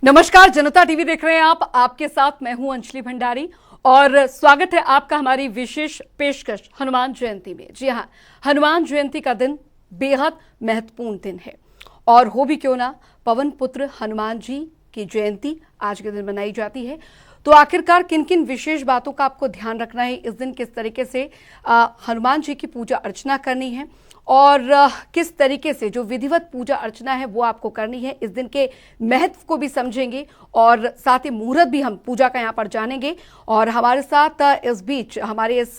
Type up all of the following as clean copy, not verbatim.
नमस्कार, जनता टीवी देख रहे हैं आप। आपके साथ मैं हूं अंजलि भंडारी और स्वागत है आपका हमारी विशेष पेशकश हनुमान जयंती में। जी हां, हनुमान जयंती का दिन बेहद महत्वपूर्ण दिन है और हो भी क्यों ना, पवन पुत्र हनुमान जी की जयंती आज के दिन मनाई जाती है। तो आखिरकार किन किन विशेष बातों का आपको ध्यान रखना है, इस दिन किस तरीके से हनुमान जी की पूजा अर्चना करनी है और किस तरीके से जो विधिवत पूजा अर्चना है वो आपको करनी है, इस दिन के महत्व को भी समझेंगे और साथ ही मुहूर्त भी हम पूजा का यहाँ पर जानेंगे। और हमारे साथ इस बीच हमारे इस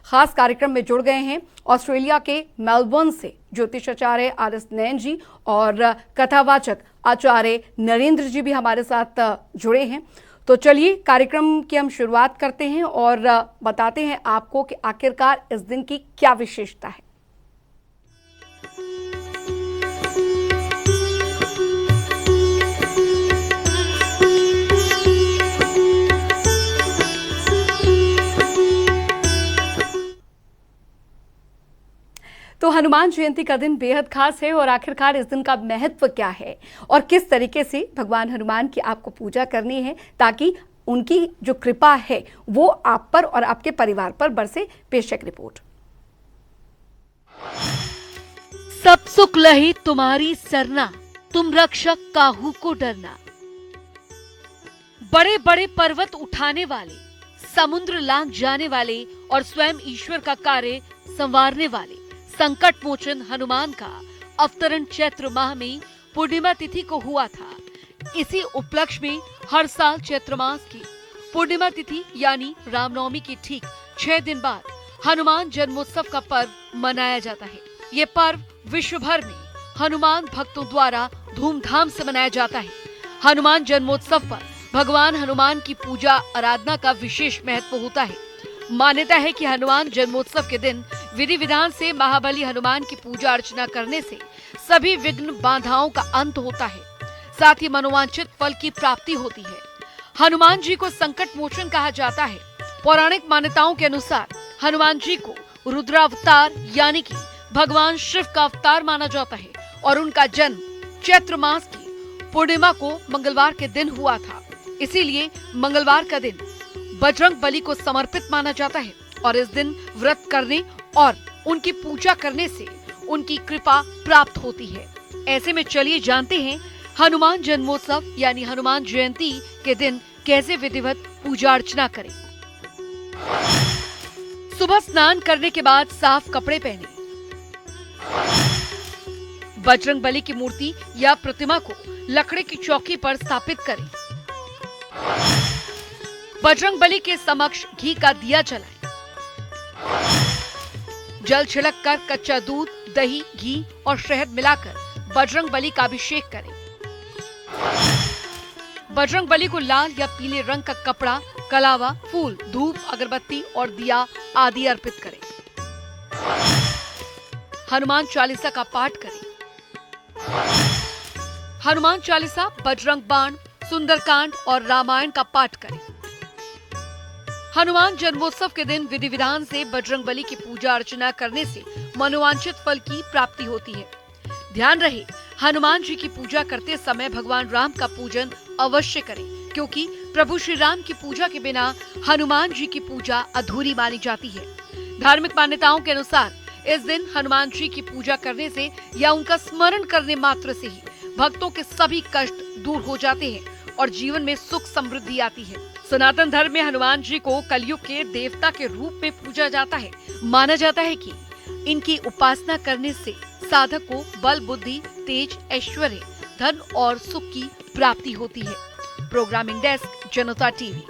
खास कार्यक्रम में जुड़ गए हैं ऑस्ट्रेलिया के मेलबर्न से ज्योतिषाचार्य RS नैन जी और कथावाचक आचार्य नरेंद्र जी भी हमारे साथ जुड़े हैं। तो चलिए कार्यक्रम की हम शुरुआत करते हैं और बताते हैं आपको कि आखिरकार इस दिन की क्या विशेषता है। तो हनुमान जयंती का दिन बेहद खास है और आखिरकार इस दिन का महत्व क्या है और किस तरीके से भगवान हनुमान की आपको पूजा करनी है ताकि उनकी जो कृपा है वो आप पर और आपके परिवार पर बरसे। पेश है रिपोर्ट। सब सुख लही तुम्हारी सरना, तुम रक्षक काहू को डरना। बड़े बड़े पर्वत उठाने वाले, समुद्र लांघ जाने वाले और स्वयं ईश्वर का कार्य संवारने वाले संकट मोचन हनुमान का अवतरण चैत्र माह में पूर्णिमा तिथि को हुआ था। इसी उपलक्ष्य में हर साल चैत्र मास की पूर्णिमा तिथि यानी रामनवमी की ठीक 6 दिन बाद हनुमान जन्मोत्सव का पर्व मनाया जाता है। ये पर्व विश्व भर में हनुमान भक्तों द्वारा धूमधाम से मनाया जाता है। हनुमान जन्मोत्सव पर भगवान हनुमान की पूजा आराधना का विशेष महत्व होता है। मान्यता है कि हनुमान जन्मोत्सव के दिन विधि विधान से महाबली हनुमान की पूजा अर्चना करने से सभी विघ्न बाधाओं का अंत होता है, साथ ही मनोवांछित फल की प्राप्ति होती है। हनुमान जी को संकट मोचन कहा जाता है। पौराणिक मान्यताओं के अनुसार हनुमान जी को रुद्रावतार यानी कि भगवान शिव का अवतार माना जाता है और उनका जन्म चैत्र मास की पूर्णिमा को मंगलवार के दिन हुआ था। इसीलिए मंगलवार का दिन बजरंग बली को समर्पित माना जाता है और इस दिन व्रत करने और उनकी पूजा करने से उनकी कृपा प्राप्त होती है। ऐसे में चलिए जानते हैं हनुमान जन्मोत्सव यानी हनुमान जयंती के दिन कैसे विधिवत पूजा अर्चना करें। सुबह स्नान करने के बाद साफ कपड़े पहने, बजरंग बली की मूर्ति या प्रतिमा को लकड़ी की चौकी पर स्थापित करें। बजरंग बली के समक्ष घी का दिया जलाएं। जल छिड़क कर कच्चा दूध, दही, घी और शहद मिलाकर बजरंग बली का अभिषेक करें। बजरंग बली को लाल या पीले रंग का कपड़ा, कलावा, फूल, धूप, अगरबत्ती और दिया आदि अर्पित करें। हनुमान चालीसा का पाठ करें। हनुमान चालीसा, बजरंग बाण, सुंदरकांड और रामायण का पाठ करें। हनुमान जन्मोत्सव के दिन विधि विधान से बजरंग बली की पूजा अर्चना करने से मनोवांछित फल की प्राप्ति होती है। ध्यान रहे, हनुमान जी की पूजा करते समय भगवान राम का पूजन अवश्य करें, क्योंकि प्रभु श्री राम की पूजा के बिना हनुमान जी की पूजा अधूरी मानी जाती है। धार्मिक मान्यताओं के अनुसार इस दिन हनुमान जी की पूजा करने से या उनका स्मरण करने मात्र से ही भक्तों के सभी कष्ट दूर हो जाते हैं और जीवन में सुख समृद्धि आती है। सनातन धर्म में हनुमान जी को कलयुग के देवता के रूप में पूजा जाता है। माना जाता है कि इनकी उपासना करने से साधक को बल, बुद्धि, तेज, ऐश्वर्य, धन और सुख की प्राप्ति होती है। प्रोग्रामिंग डेस्क, जनता टीवी।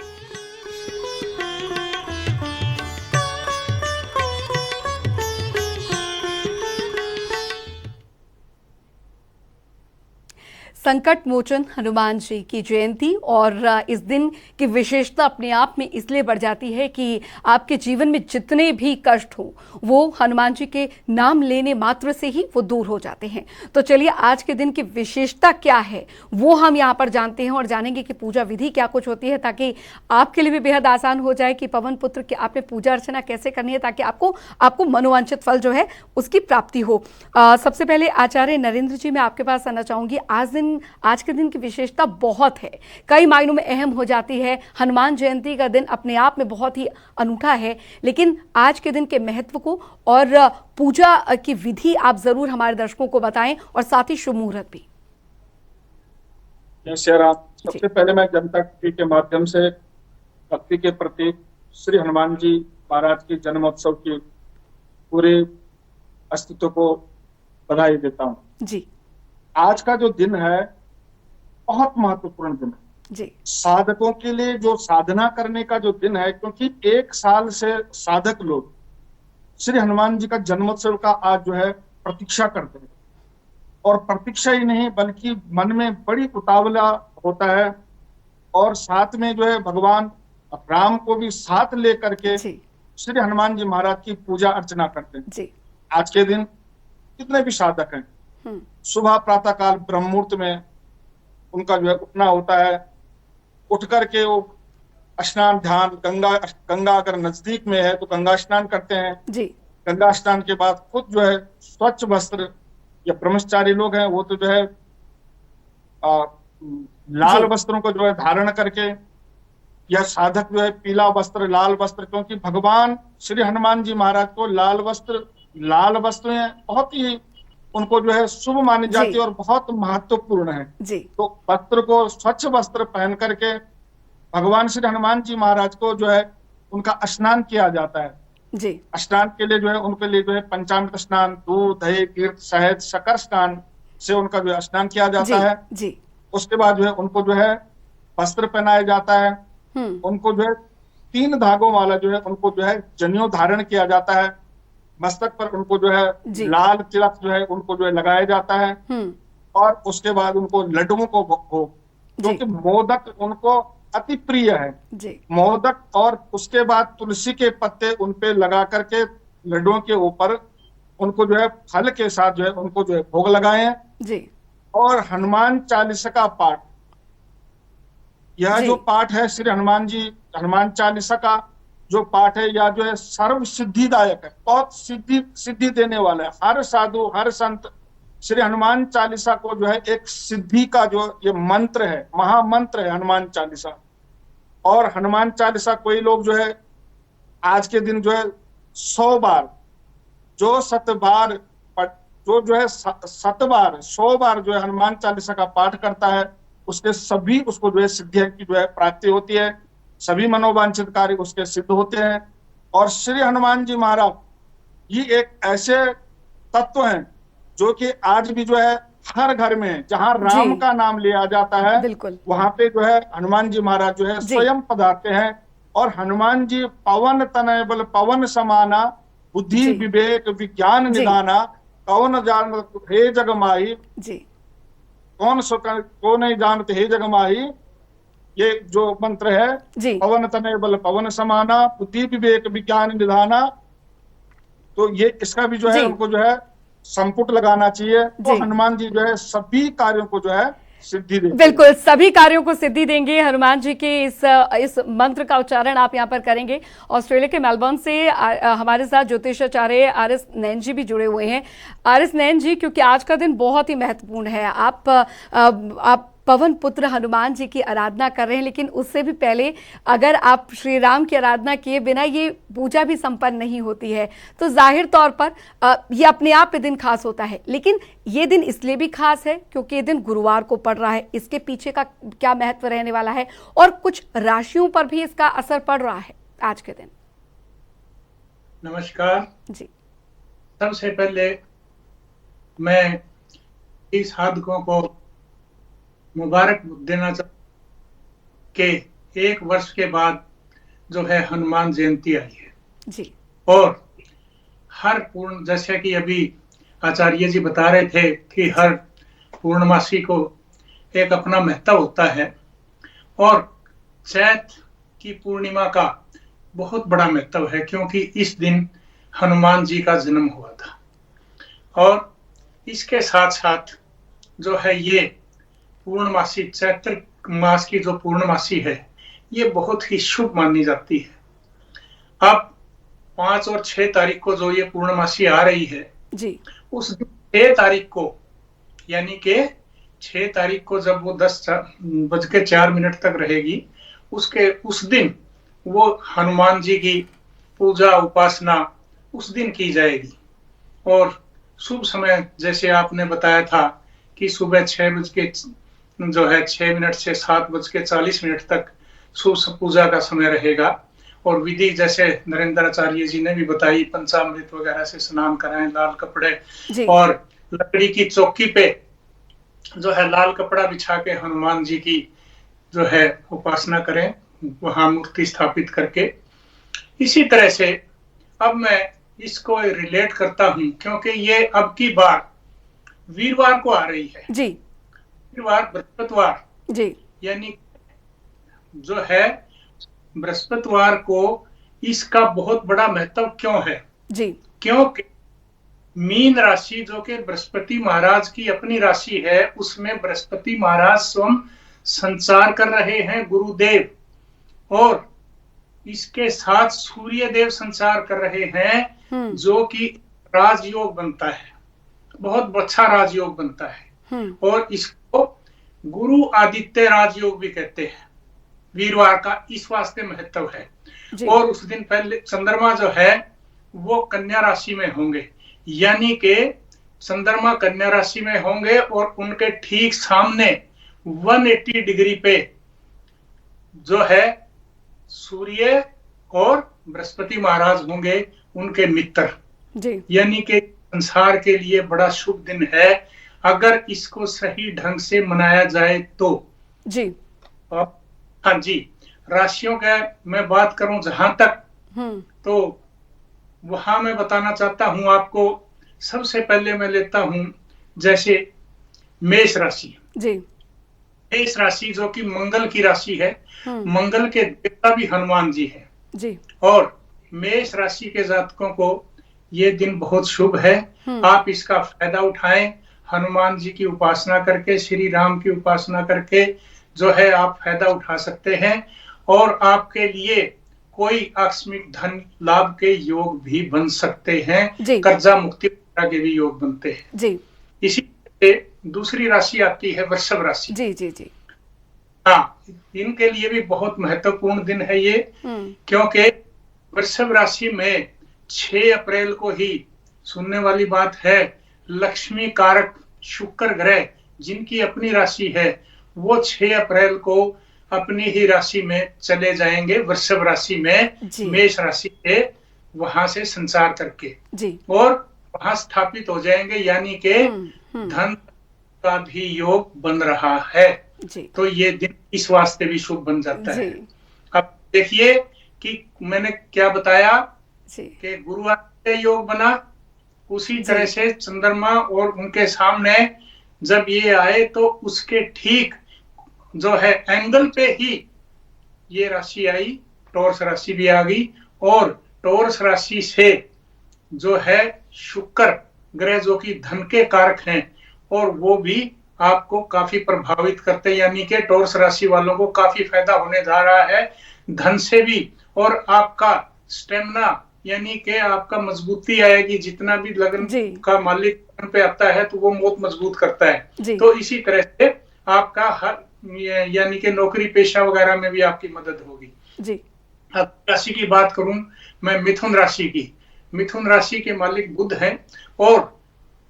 संकट मोचन हनुमान जी की जयंती और इस दिन की विशेषता अपने आप में इसलिए बढ़ जाती है कि आपके जीवन में जितने भी कष्ट हो वो हनुमान जी के नाम लेने मात्र से ही वो दूर हो जाते हैं। तो चलिए आज के दिन की विशेषता क्या है वो हम यहाँ पर जानते हैं और जानेंगे कि पूजा विधि क्या कुछ होती है, ताकि आपके लिए भी बेहद आसान हो जाए कि पवन पुत्र की आपने पूजा अर्चना कैसे करनी है ताकि आपको मनोवांछित फल जो है उसकी प्राप्ति हो। सबसे पहले आचार्य नरेंद्र जी, मैं आपके पास आना चाहूंगी। आज दिन आज के दिन की विशेषता बहुत है, कई मायनों में अहम हो जाती है। हनुमान जयंती का दिन अपने आप में बहुत ही अनूठा है, लेकिन आज के दिन के महत्व को और पूजा की विधि आप जरूर हमारे दर्शकों को बताएं, और साथ ही शुभ मुहूर्त भी। जय श्री राम। सबसे पहले मैं जनता टीवी के माध्यम से भक्ति के प्रति श्री हनुमान जी महाराज की जन्मोत्सव की पूरे अस्तित्व को बधाई देता हूँ जी। आज का जो दिन है बहुत महत्वपूर्ण दिन है जी। साधकों के लिए, जो साधना करने का जो दिन है, क्योंकि 1 साल से साधक लोग श्री हनुमान जी का जन्मोत्सव का आज जो है प्रतीक्षा करते हैं, और प्रतीक्षा ही नहीं बल्कि मन में बड़ी उतावला होता है, और साथ में जो है भगवान राम को भी साथ लेकर के श्री हनुमान जी महाराज की पूजा अर्चना करते हैं जी। आज के दिन कितने भी साधक हैं, सुबह प्रातः काल ब्रह्म मुहूर्त में उनका जो है उठना होता है, उठ करके वो स्नान ध्यान, गंगा अगर नजदीक में है तो गंगा स्नान करते हैं जी। गंगा स्नान के बाद खुद जो है स्वच्छ वस्त्र, या ब्रह्मचारी लोग हैं वो तो जो है लाल वस्त्रों को जो है धारण करके, या साधक जो है पीला वस्त्र, लाल वस्त्र, क्योंकि भगवान श्री हनुमान जी महाराज को लाल वस्त्र बहुत ही उनको जो है शुभ मानी जाती है और बहुत महत्वपूर्ण है जी। तो वस्त्र को, स्वच्छ वस्त्र पहन करके भगवान श्री हनुमान जी महाराज को जो है उनका स्नान किया जाता है जी। स्नान के लिए जो है उनके लिए जो है पंचामृत स्नान, दूध दही तीर्थ शहद शक्कर स्नान से उनका जो है स्नान किया जाता है जी। उसके बाद जो है उनको जो है वस्त्र पहनाया जाता है, उनको जो है 3 धागों वाला जो है उनको जो है जनेऊ धारण किया जाता है, मस्तक पर उनको जो है लाल तिलक जो है उनको जो है लगाया जाता है, और उसके बाद उनको लड्डुओं को भोग, क्योंकि मोदक उनको अति प्रिय है मोदक, और उसके बाद तुलसी के पत्ते उनपे लगा करके लड्डुओं के ऊपर उनको जो है फल के साथ जो है उनको जो है भोग लगाए जी। और हनुमान चालीसा का पाठ, यह जो पाठ है श्री हनुमान चालीसा का जो पाठ है, यह जो है सर्व सिद्धिदायक है, बहुत सिद्धि देने वाला है। हर साधु हर संत श्री हनुमान चालीसा को जो है एक सिद्धि का जो ये मंत्र है, महामंत्र है हनुमान चालीसा। और हनुमान चालीसा कोई लोग जो है आज के दिन जो है 100 बार, जो 7 बार, जो है 7 बार 100 बार जो है हनुमान चालीसा का पाठ करता है, उसके सभी उसको जो है सिद्धियों की जो है प्राप्ति होती है, सभी मनोवांछित कार्य उसके सिद्ध होते हैं। और श्री हनुमान जी महाराज ये एक ऐसे तत्व हैं जो कि आज भी जो है हर घर में जहां राम का नाम लिया जाता है वहां पे जो है हनुमान जी महाराज जो है स्वयं पधारते हैं। और हनुमान जी पवन तनय बल पवन समाना, बुद्धि विवेक विज्ञान निदाना, कौन जान हे जग माही, कौन नहीं जानते हे जग माही, ये जो मंत्र है पवन तनय बल पवन समाना, बुद्धि विवेक विज्ञान निधाना, तो ये इसका भी जो है उनको जो है संपुट लगाना चाहिए। तो हनुमान जी जो है सभी कार्यों को जो है सिद्धि देंगे। बिल्कुल सभी कार्यों को सिद्धि देंगे हनुमान जी के इस मंत्र का उच्चारण आप यहाँ पर करेंगे। ऑस्ट्रेलिया के मेलबर्न से हमारे साथ ज्योतिषाचार्य आर.एस. नैन जी भी जुड़े हुए हैं। आर.एस. नैन जी, क्योंकि आज का दिन बहुत ही महत्वपूर्ण है, आप पवन पुत्र हनुमान जी की आराधना कर रहे हैं, लेकिन उससे भी पहले अगर आप श्री राम की आराधना किए बिना ये पूजा भी संपन्न नहीं होती है, तो जाहिर तौर पर ये अपने आप पे दिन खास होता है। लेकिन ये दिन इसलिए भी खास है क्योंकि ये दिन गुरुवार को पड़ रहा है। इसके पीछे का क्या महत्व रहने वाला है, और कुछ राशियों पर भी इसका असर पड़ रहा है आज के दिन? नमस्कार जी। सबसे पहले मैं इस साधकों को मुबारक देना चाहता कि 1 वर्ष के बाद जो है हनुमान जयंती आई है जी। और हर पूर्ण, जैसे कि अभी आचार्य जी बता रहे थे कि हर पूर्णमासी को एक अपना महत्व होता है, और चैत की पूर्णिमा का बहुत बड़ा महत्व है क्योंकि इस दिन हनुमान जी का जन्म हुआ था। और इसके साथ साथ जो है ये पूर्णमासी, चैत्र मास की जो पूर्णमासी है, ये बहुत ही शुभ मानी जाती है। अब 5 और 6 तारीख को जो ये पूर्णमासी आ रही है जी, उस 6 तारीख को यानी कि 6 तारीख को जब वो 10:04 तक रहेगी, उस दिन वो हनुमान जी की पूजा उपासना उस दिन की जाएगी। और शुभ समय जैसे आपने बताया था कि सुबह 6 से 7:40 तक शुभ पूजा का समय रहेगा। और विधि जैसे नरेंद्र आचार्य जी ने भी बताई, पंचामृत वगैरह से स्नान कराएं, लाल कपड़े और लकड़ी की चौकी पे जो है लाल कपड़ा बिछा के हनुमान जी की जो है उपासना करें, वहां मूर्ति स्थापित करके। इसी तरह से अब मैं इसको रिलेट करता हूं, क्योंकि ये अब की बार वीरवार को आ रही है जी, वीरवार बृहस्पतिवार जी, यानी जो है बृहस्पतिवार को इसका बहुत बड़ा महत्व क्यों है जी, क्योंकि मीन राशि जो कि बृहस्पति महाराज की अपनी राशि है, उसमें बृहस्पति महाराज स्वयं संचार कर रहे हैं, गुरुदेव, और इसके साथ सूर्य देव संचार कर रहे हैं, जो कि राजयोग बनता है, बहुत अच्छा राजयोग बनता है। और इसको गुरु आदित्य राजयोग भी कहते हैं। वीरवार का इस वास्ते महत्व है। और उस दिन पहले चंद्रमा जो है वो कन्या राशि में होंगे, यानी कि चंद्रमा कन्या राशि में होंगे और उनके ठीक सामने 180 डिग्री पे जो है सूर्य और बृहस्पति महाराज होंगे, उनके मित्र, यानी कि संसार के लिए बड़ा शुभ दिन है अगर इसको सही ढंग से मनाया जाए तो। जी हाँ जी, राशियों का मैं बात करूं जहां तक, तो वहां मैं बताना चाहता हूं आपको। सबसे पहले मैं लेता हूं जैसे मेष राशि। जी, मेष राशि जो कि मंगल की राशि है, मंगल के देवता भी हनुमान जी हैं जी। और मेष राशि के जातकों को ये दिन बहुत शुभ है। आप इसका फायदा उठाएं, हनुमान जी की उपासना करके, श्री राम की उपासना करके जो है आप फायदा उठा सकते हैं। और आपके लिए कोई आकस्मिक धन लाभ के योग भी बन सकते हैं, कर्जा मुक्ति के भी योग बनते हैं जी। इसी से दूसरी राशि आती है वृषभ राशि। जी जी जी। हाँ, इनके लिए भी बहुत महत्वपूर्ण दिन है ये, क्योंकि वृषभ राशि में 6 अप्रैल को ही सुनने वाली बात है, लक्ष्मी कारक शुक्र ग्रह जिनकी अपनी राशि है वो 6 अप्रैल को अपनी ही राशि में चले जाएंगे, वृषभ राशि में, मेष राशि से वहां से संचार करके जी। और वहां स्थापित हो जाएंगे, यानी कि धन का भी योग बन रहा है जी। तो ये दिन इस वास्ते भी शुभ बन जाता है। अब देखिए कि मैंने क्या बताया कि गुरु आदित्य योग बना, उसी तरह से चंद्रमा और उनके सामने जब ये आए तो उसके ठीक जो है एंगल पे ही ये राशि आई, टॉरस राशि भी आ गई। और टॉरस राशि से जो है शुक्र ग्रह जो कि धन के कारक हैं और वो भी आपको काफी प्रभावित करते हैं, यानी कि टॉरस राशि वालों को काफी फायदा होने जा रहा है धन से भी। और आपका स्टेमिना यानी कि आपका मजबूती आएगी, जितना भी लगन का मालिक पे आता है तो वो बहुत मजबूत करता है। तो इसी तरह से आपका हर यानी कि नौकरी पेशा वगैरह में भी आपकी मदद होगी जी। अब राशि की बात करूं मैं मिथुन राशि की। मिथुन राशि के मालिक बुध हैं और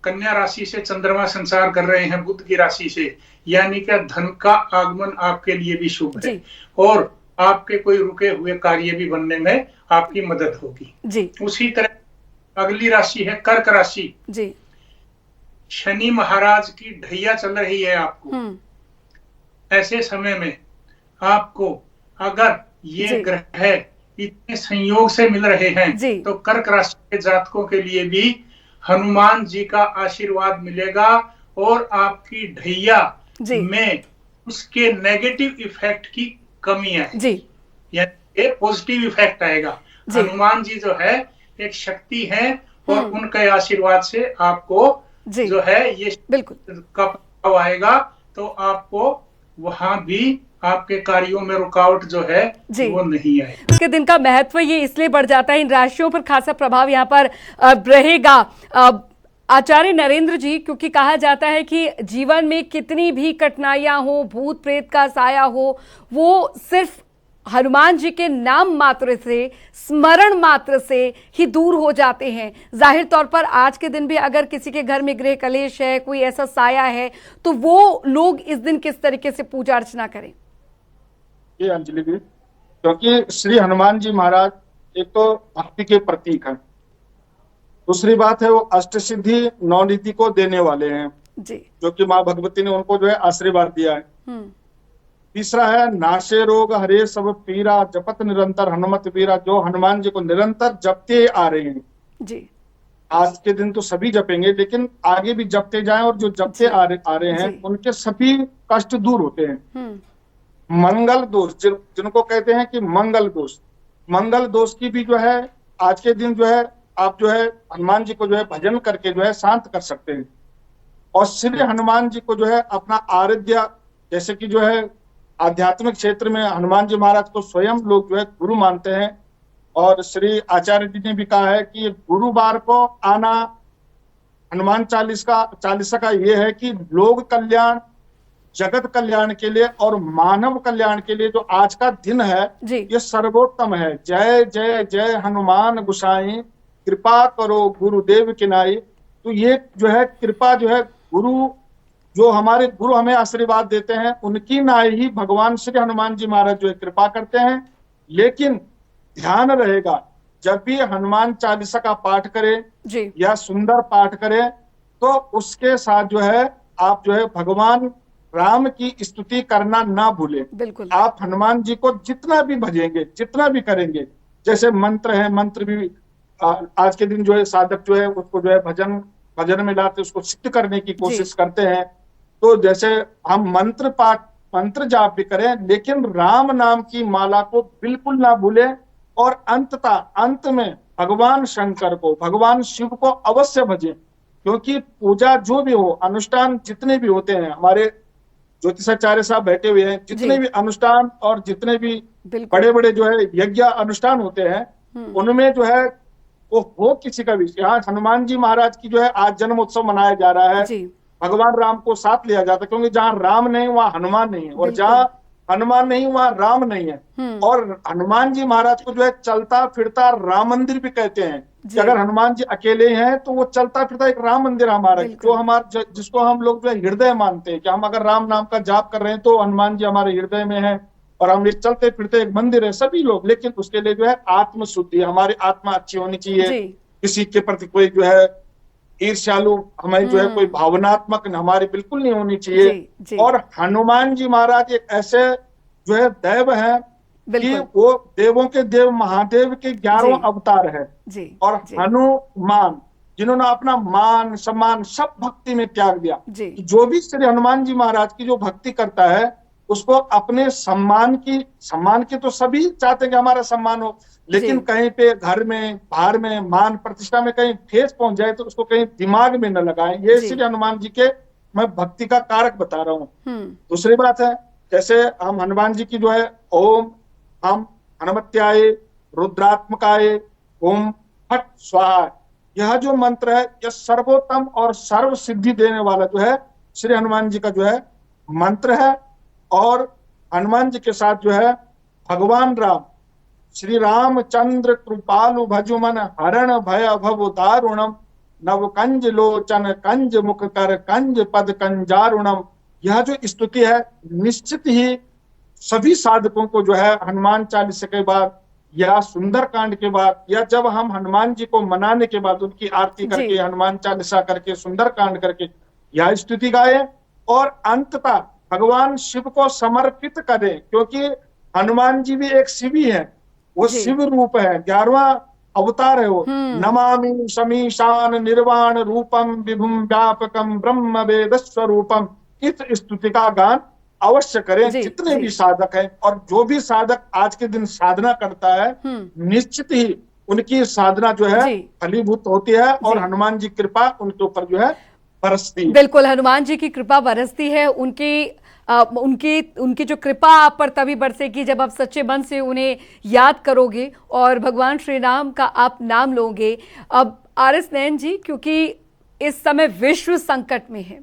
कन्या राशि से चंद्रमा संचार कर रहे हैं बुध की राशि से, यानी कि धन का आगमन आपके लिए भी शुभ है और आपके कोई रुके हुए कार्य भी बनने में आपकी मदद होगी जी। उसी तरह अगली राशि है कर्क राशि जी। शनि महाराज की ढैया चल रही है आपको, ऐसे समय में आपको अगर ये ग्रह इतने संयोग से मिल रहे हैं तो कर्क राशि के जातकों के लिए भी हनुमान जी का आशीर्वाद मिलेगा और आपकी ढैया में उसके नेगेटिव इफेक्ट की कमी आएगी, यानी पॉजिटिव इफेक्ट आएगा। हनुमान जी जो है एक शक्ति है और उनके आशीर्वाद से आपको जो है ये बिल्कुल का प्रभाव आएगा, तो आपको वहां भी आपके कार्यों में रुकावट जो है वो नहीं आए। इसके दिन का महत्व ये इसलिए बढ़ जाता है, इन राशियों पर खासा प्रभाव यहाँ पर रहेगा। आचार्य नरेंद्र जी, क्योंकि कहा जाता है कि जीवन में कितनी भी कठिनाइयां हो, भूत प्रेत का साया हो, वो सिर्फ हनुमान जी के नाम मात्र से, स्मरण मात्र से ही दूर हो जाते हैं। जाहिर तौर पर आज के दिन भी अगर किसी के घर में गृह कलेश है, कोई ऐसा साया है, तो वो लोग इस दिन किस तरीके से पूजा अर्चना करें? ये अंजलि जी, क्योंकि श्री हनुमान जी महाराज एक तो भक्ति के प्रतीक हैं, दूसरी बात है वो अष्ट सिद्धि नवनीति को देने वाले हैं जी, जो कि माँ भगवती ने उनको जो है आशीर्वाद दिया है। तीसरा है नाशे रोग हरे सब पीरा, जपत निरंतर हनुमत वीरा, जो हनुमान जी को निरंतर जपते आ रहे हैं जी। आज के दिन तो सभी जपेंगे, लेकिन आगे भी जपते जाएं, और जो जपते आ रहे हैं उनके सभी कष्ट दूर होते हैं। मंगल दोष जिनको कहते हैं कि मंगल दोष की भी जो है आज के दिन जो है आप जो है हनुमान जी को जो है भजन करके जो है शांत कर सकते हैं। और श्री हनुमान जी को जो है अपना आराध्य, जैसे कि जो है आध्यात्मिक क्षेत्र में हनुमान जी महाराज को स्वयं लोग जो है गुरु मानते हैं। और श्री आचार्य जी ने भी कहा है कि गुरुवार को आना हनुमान चालीसा का ये है कि लोक कल्याण, जगत कल्याण के लिए और मानव कल्याण के लिए जो आज का दिन है ये सर्वोत्तम है। जय जय जय हनुमान गुसाई, कृपा करो गुरुदेव की नाई। तो ये जो है कृपा जो है गुरु, जो हमारे गुरु हमें आशीर्वाद देते हैं उनकी नाई ही भगवान श्री हनुमान जी महाराज जो है कृपा करते हैं। लेकिन ध्यान रहेगा, जब भी हनुमान चालीसा का पाठ करें या सुंदर पाठ करें तो उसके साथ जो है आप जो है भगवान राम की स्तुति करना ना भूलें। बिल्कुल। आप हनुमान जी को जितना भी भजेंगे, जितना भी करेंगे, जैसे मंत्र है, मंत्र भी आज के दिन जो है साधक जो है उसको जो है भजन में लाते उसको सिद्ध करने की कोशिश करते हैं। तो जैसे हम मंत्र जाप भी करें, लेकिन राम नाम की माला को बिल्कुल ना भूलें। और अंत में भगवान शंकर को, भगवान शिव को अवश्य भजें, क्योंकि पूजा जो भी हो, अनुष्ठान जितने भी होते हैं, हमारे ज्योतिषाचार्य साहब बैठे हुए हैं, जितने भी अनुष्ठान और जितने भी बड़े बड़े जो है यज्ञ अनुष्ठान होते हैं, उनमें जो है वो हो किसी का भी, यहाँ हनुमान जी महाराज की जो है आज जन्म उत्सव मनाया जा रहा है, भगवान राम को साथ लिया जाता है, क्योंकि जहाँ राम नहीं वहाँ हनुमान नहीं है, और जहाँ हनुमान नहीं वहाँ राम नहीं है। और हनुमान जी महाराज को जो है चलता फिरता राम मंदिर भी कहते हैं कि अगर हनुमान जी अकेले हैं तो वो चलता फिरता एक राम मंदिर हमारा, जिसको हम लोग जो है हृदय मानते हैं, कि हम अगर राम नाम का जाप कर रहे हैं तो हनुमान जी हमारे हृदय में है, और हम एक चलते फिरते एक मंदिर है सभी लोग। लेकिन उसके लिए जो है आत्म शुद्धि, हमारी आत्मा अच्छी होनी चाहिए, किसी के प्रति कोई जो है ईर्ष्यालु हमारी जो है कोई भावनात्मक हमारी बिल्कुल नहीं होनी चाहिए। और हनुमान जी महाराज एक ऐसे जो है देव है कि वो देवों के देव महादेव के 11 अवतार है। और हनुमान जिन्होंने अपना मान सम्मान सब भक्ति में त्याग दिया, जो भी श्री हनुमान जी महाराज की जो भक्ति करता है उसको अपने सम्मान की तो सभी चाहते हैं कि हमारा सम्मान हो, लेकिन कहीं पे घर में, बाहर में, मान प्रतिष्ठा में कहीं ठेस पहुंच जाए तो उसको कहीं दिमाग में न लगाएं। ये श्री हनुमान जी के मैं भक्ति का कारक बता रहा हूँ। दूसरी बात है, जैसे हम हनुमान जी की जो है ओम हम हनुमत्याय रुद्रात्मकाय ओम फट स्वाहा, यह जो मंत्र है यह सर्वोत्तम और सर्व सिद्धि देने वाला जो है श्री हनुमान जी का जो है मंत्र है। और हनुमान जी के साथ जो है भगवान राम, श्री रामचंद्र कृपालु भजुमन हरण भय भव दारुणम, नव कंज लोचन कंज मुख कर कंज पद कंजारुणम, यह जो स्तुति है निश्चित ही सभी साधकों को जो है हनुमान चालीसा के बाद या सुंदर कांड के बाद, या जब हम हनुमान जी को मनाने के बाद उनकी आरती करके, हनुमान चालीसा करके, सुंदर कांड करके यह स्तुति गाए और अंततः भगवान शिव को समर्पित करें, क्योंकि हनुमान जी भी एक शिवी है, वो शिव रूप है, 11वां अवतार है वो। नमामि समीशान निर्वाण रूपम विभुम व्यापकम ब्रह्म वेद स्वरूपम, इस स्तुति का गान अवश्य करें जितने भी साधक हैं। और जो भी साधक आज के दिन साधना करता है निश्चित ही उनकी साधना जो है फलीभूत होती है और हनुमान जी कृपा उनके ऊपर जो है बरसती है। बिल्कुल, हनुमान जी की कृपा बरसती है। उनकी जो कृपा आप पर तभी बरसेगी जब आप सच्चे मन से उन्हें याद करोगे और भगवान श्री राम का आप नाम लोगे। अब आर एस नयन जी, क्योंकि इस समय विश्व संकट में है,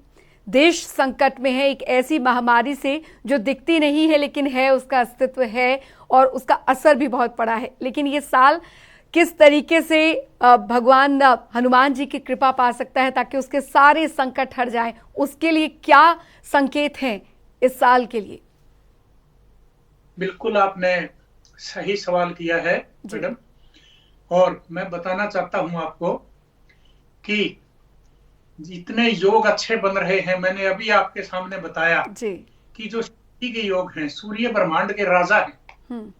देश संकट में है, एक ऐसी महामारी से जो दिखती नहीं है लेकिन है, उसका अस्तित्व है और उसका असर भी बहुत पड़ा है। लेकिन ये साल किस तरीके से भगवान हनुमान जी की कृपा पा सकता है ताकि उसके सारे संकट हट जाएं, उसके लिए क्या संकेत हैं इस साल के लिए? बिल्कुल आपने सही सवाल किया है मैडम, और मैं बताना चाहता हूं आपको कि जितने योग अच्छे बन रहे हैं, मैंने अभी आपके सामने बताया कि जो शक्ति के योग हैं, सूर्य ब्रह्मांड के राजा हैं,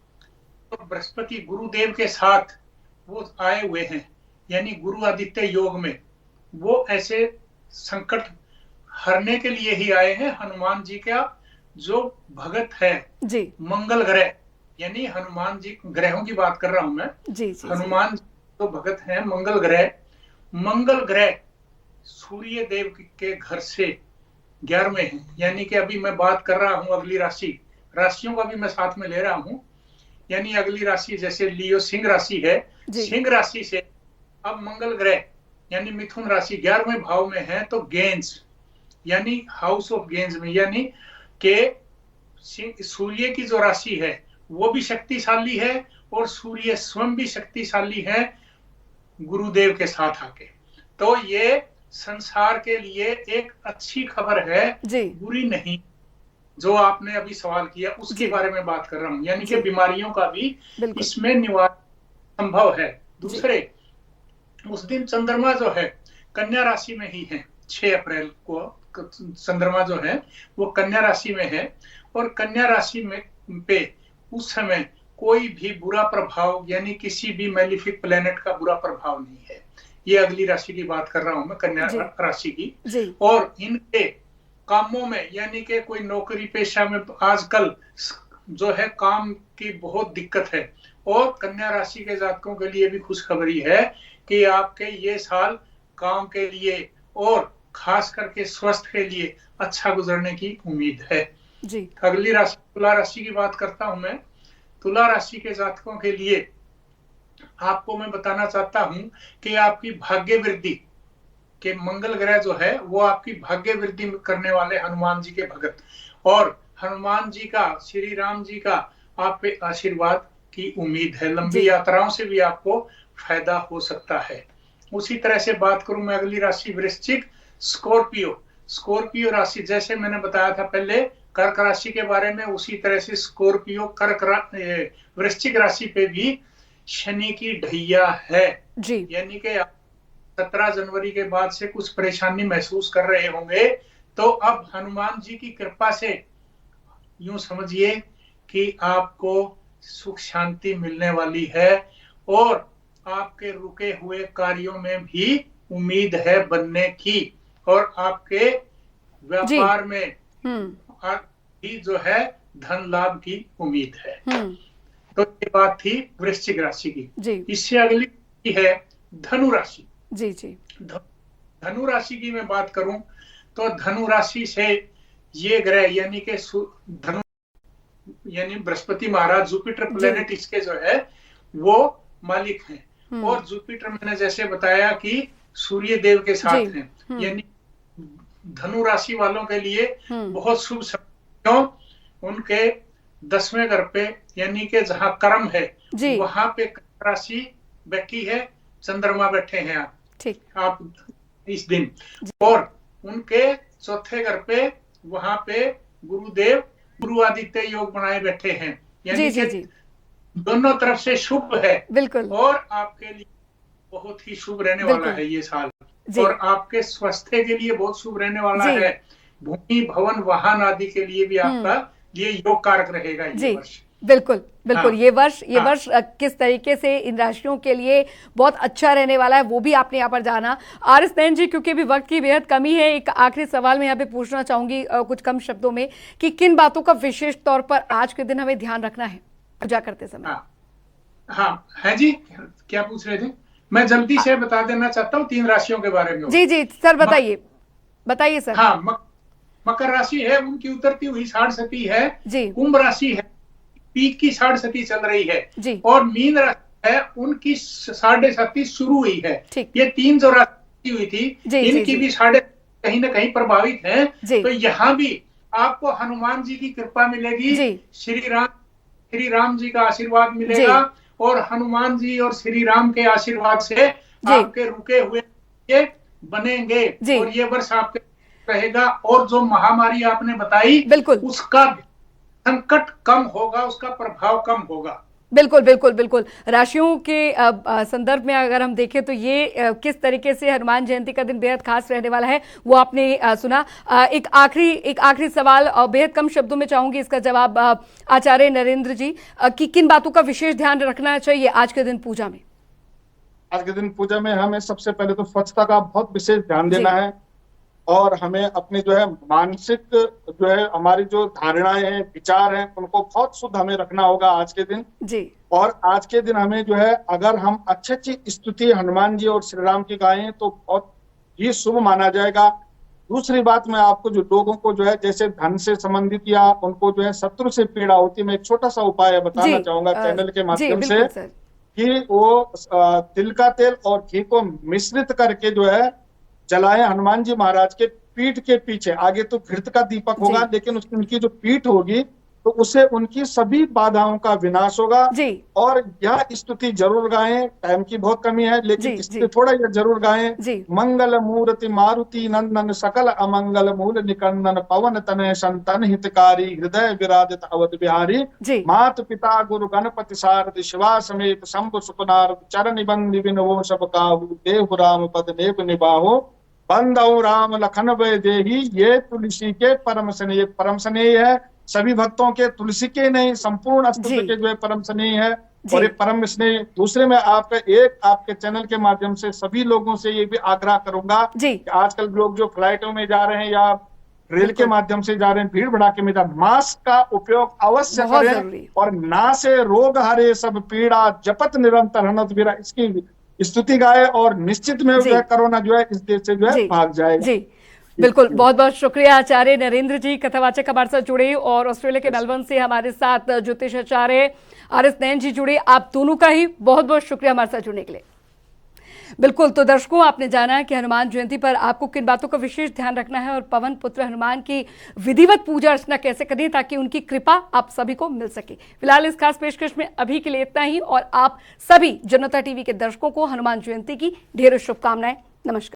तो बृहस्पति गुरुदेव के साथ वो आए हुए हैं, यानी गुरु आदित्य योग में वो ऐसे संकट हरने के लिए ही आए हैं। हनुमान जी का जो भगत है मंगल ग्रह, यानी हनुमान जी, ग्रहों की बात कर रहा हूं मैं, हनुमान जी जो भगत हैं मंगल ग्रह सूर्य देव के घर से 11वें हैं, यानी कि अभी मैं बात कर रहा हूं अगली राशियों का भी मैं साथ में ले रहा हूं, यानी अगली राशि जैसे लियो सिंह राशि है, सिंह राशि से अब मंगल ग्रह यानी मिथुन राशि 11वें भाव में है, तो गेंस यानी हाउस ऑफ गेंस में, यानी के सूर्य की जो राशि है वो भी शक्तिशाली है और सूर्य स्वयं भी शक्तिशाली है गुरुदेव के साथ आके। तो ये संसार के लिए एक अच्छी खबर है, बुरी नहीं। जो आपने अभी सवाल किया उसके बारे में बात कर रहा हूं, यानी कि बीमारियों का भी इसमें निवारण संभव है। दूसरे, उस दिन चंद्रमा जो है कन्या राशि में ही है, 6 अप्रैल को चंद्रमा जो है वो कन्या राशि में है, और कन्या राशि में पे उस समय कोई भी बुरा प्रभाव यानी किसी भी मैलिफिक प्लेनेट का बुरा प्रभाव नहीं है। ये अगली राशि की बात कर रहा हूं मैं, कन्या राशि की। और इनके कामों में, यानी कि कोई नौकरी पेशा में आजकल जो है काम की बहुत दिक्कत है, और कन्या राशि के जातकों के लिए भी खुशखबरी है कि आपके ये साल काम के लिए और खास करके स्वास्थ्य के लिए अच्छा गुजरने की उम्मीद है। अगली राशि तुला राशि की बात करता हूं मैं। तुला राशि के जातकों के लिए आपको मैं बताना चाहता हूं कि आपकी भाग्य वृद्धि के मंगल ग्रह जो है वो आपकी भाग्य वृद्धि करने वाले हनुमान जी के भगत, और हनुमान जी का, श्री राम जी का आप पे आशीर्वाद की उम्मीद है। लंबी यात्राओं से भी आपको फायदा हो सकता है। उसी तरह से बात करूं मैं अगली राशि वृश्चिक, स्कॉर्पियो राशि, जैसे मैंने बताया था पहले कर्क राशि के बारे में, उसी तरह से स्कॉर्पियो वृश्चिक राशि पे भी शनि की ढैया है, यानी कि 17 जनवरी के बाद से कुछ परेशानी महसूस कर रहे होंगे, तो अब हनुमान जी की कृपा से यूं समझिए कि आपको सुख शांति मिलने वाली है, और आपके रुके हुए कार्यों में भी उम्मीद है बनने की, और आपके व्यापार में भी जो है धन लाभ की उम्मीद है। तो ये बात थी वृश्चिक राशि की। इससे अगली है धनु राशि। धनु राशि की मैं बात करूं तो धनु राशि से ये ग्रह यानी कि धनु यानी बृहस्पति महाराज, जुपिटर प्लेनेट इसके जो है वो मालिक हैं, और जुपिटर मैंने जैसे बताया कि सूर्य देव के साथ हैं, यानी धनु राशि वालों के लिए बहुत शुभ समय। उनके 10वें घर पे यानी कि जहां कर्म है वहां पे राशि बैठी है, चंद्रमा बैठे हैं आप इस दिन, और उनके 4थे घर पे वहां पे गुरुदेव गुरु आदित्य योग बनाए बैठे हैं, यानी कि दोनों तरफ से शुभ है। बिल्कुल। और आपके लिए बहुत ही शुभ रहने वाला है ये साल, और आपके स्वास्थ्य के लिए बहुत शुभ रहने वाला है। भूमि भवन वाहन आदि के लिए भी आपका ये योग कारक रहेगा ये वर्ष। बिल्कुल। ये वर्ष किस तरीके से इन राशियों के लिए बहुत अच्छा रहने वाला है वो भी आपने यहाँ पर जाना। आर.एस. नैन जी, क्योंकि भी वक्त की बेहद कमी है, एक आखिरी सवाल मैं यहाँ पे पूछना चाहूंगी कुछ कम शब्दों में, कि किन बातों का विशेष तौर पर आज के दिन हमें ध्यान रखना है पूजा करते समय? हाँ है जी, क्या पूछ रहे थे? मैं जल्दी से बता देना चाहता हूँ 3 राशियों के बारे में। जी सर, बताइए सर। हाँ, मकर राशि है, उनकी उतरती हुई 60 सती है। कुंभ राशि है, पीक की 60 सती चल रही है, और मीन राशि है, उनकी 60 सती शुरू हुई है। ये 3 जो राशि हुई थी, जी, इनकी जी, भी साढ़े कहीं ना कहीं प्रभावित है। जी। तो यहाँ भी आपको हनुमान जी की कृपा मिलेगी, जी। श्री राम जी का आशीर्वाद मिलेगा, और हनुमान जी और श्री राम के आशीर्वाद से आपके रुके हुए ये बनेंगे और ये वर्ष आपके रहेगा। और जो महामारी आपने बताई, बिल्कुल, उसका संकट कम होगा, उसका प्रभाव कम होगा। बिल्कुल बिल्कुल बिल्कुल। राशियों के संदर्भ में अगर हम देखें तो ये किस तरीके से हनुमान जयंती का दिन बेहद खास रहने वाला है वो आपने सुना। एक आखिरी सवाल बेहद कम शब्दों में चाहूंगी इसका जवाब आचार्य नरेंद्र जी कि किन बातों का विशेष ध्यान रखना चाहिए आज के दिन पूजा में? आज के दिन पूजा में हमें सबसे पहले तो स्वच्छता का बहुत विशेष ध्यान देना है, और हमें अपनी जो है मानसिक जो है हमारी जो धारणाएं हैं, विचार हैं, उनको बहुत शुद्ध हमें रखना होगा आज के दिन जी। और आज के दिन हमें जो है अगर हम अच्छी स्तुति हनुमान जी और श्री राम की गाएं तो बहुत ही शुभ माना जाएगा। दूसरी बात, मैं आपको जो लोगों को जो है जैसे धन से संबंधित या उनको जो है शत्रु से पीड़ा होती है, मैं एक छोटा सा उपाय बताना चाहूंगा चैनल के माध्यम से कि वो तिल का तेल और घी को मिश्रित करके जो है जलाएं हनुमान जी महाराज के पीठ के पीछे। आगे तो घृत का दीपक होगा, लेकिन उसकी उनकी जो पीठ होगी तो उससे उनकी सभी बाधाओं का विनाश होगा। और यह स्तुति जरूर गाएं, टाइम की बहुत कमी है लेकिन इससे थोड़ा यह जरूर गाएं। मंगल मूर्ति मारुति नंदन सकल अमंगल मूल निकंदन पवन तनय संतन हितकारी हृदय विराजित अवध बिहारी मात पिता गुरु गणपति सारथि शिवा समेत शंभु सुखनार चरण बंदी विनवो सब काहू देहु राम पद नेब निबाहो बंदौ राम लखन वै देही। ये तुलसी के परम स्नेह है, सभी भक्तों के, तुलसी के नहीं संपूर्ण अस्तित्व के जो है परम स्नेह है। और ये परम स्नेह दूसरे में आपके चैनल के माध्यम से सभी लोगों से ये भी आग्रह करूंगा कि आजकल लोग जो फ्लाइटों में जा रहे हैं या रेल के माध्यम से जा रहे हैं, भीड़ भड़ाके में मास्क का उपयोग अवश्य करें और ना से रोग हरे सब पीड़ा जपत निरंतर हनत बीरा, इसकी स्तुति गाए और निश्चित में जो है कोरोना जो है इस देश से जो है भाग जाएगा। जी बिल्कुल, बहुत बहुत शुक्रिया आचार्य नरेंद्र जी, कथावाचक हमारे साथ जुड़े और ऑस्ट्रेलिया के मेलबर्न से हमारे साथ ज्योतिष आचार्य आर एस नैन जी जुड़े। आप दोनों का ही बहुत बहुत शुक्रिया हमारे साथ जुड़ने के लिए। बिल्कुल, तो दर्शकों आपने जाना कि हनुमान जयंती पर आपको किन बातों का विशेष ध्यान रखना है और पवन पुत्र हनुमान की विधिवत पूजा अर्चना कैसे करें ताकि उनकी कृपा आप सभी को मिल सके। फिलहाल इस खास पेशकश में अभी के लिए इतना ही और आप सभी जनता टीवी के दर्शकों को हनुमान जयंती की ढेरों शुभकामनाएं। नमस्कार।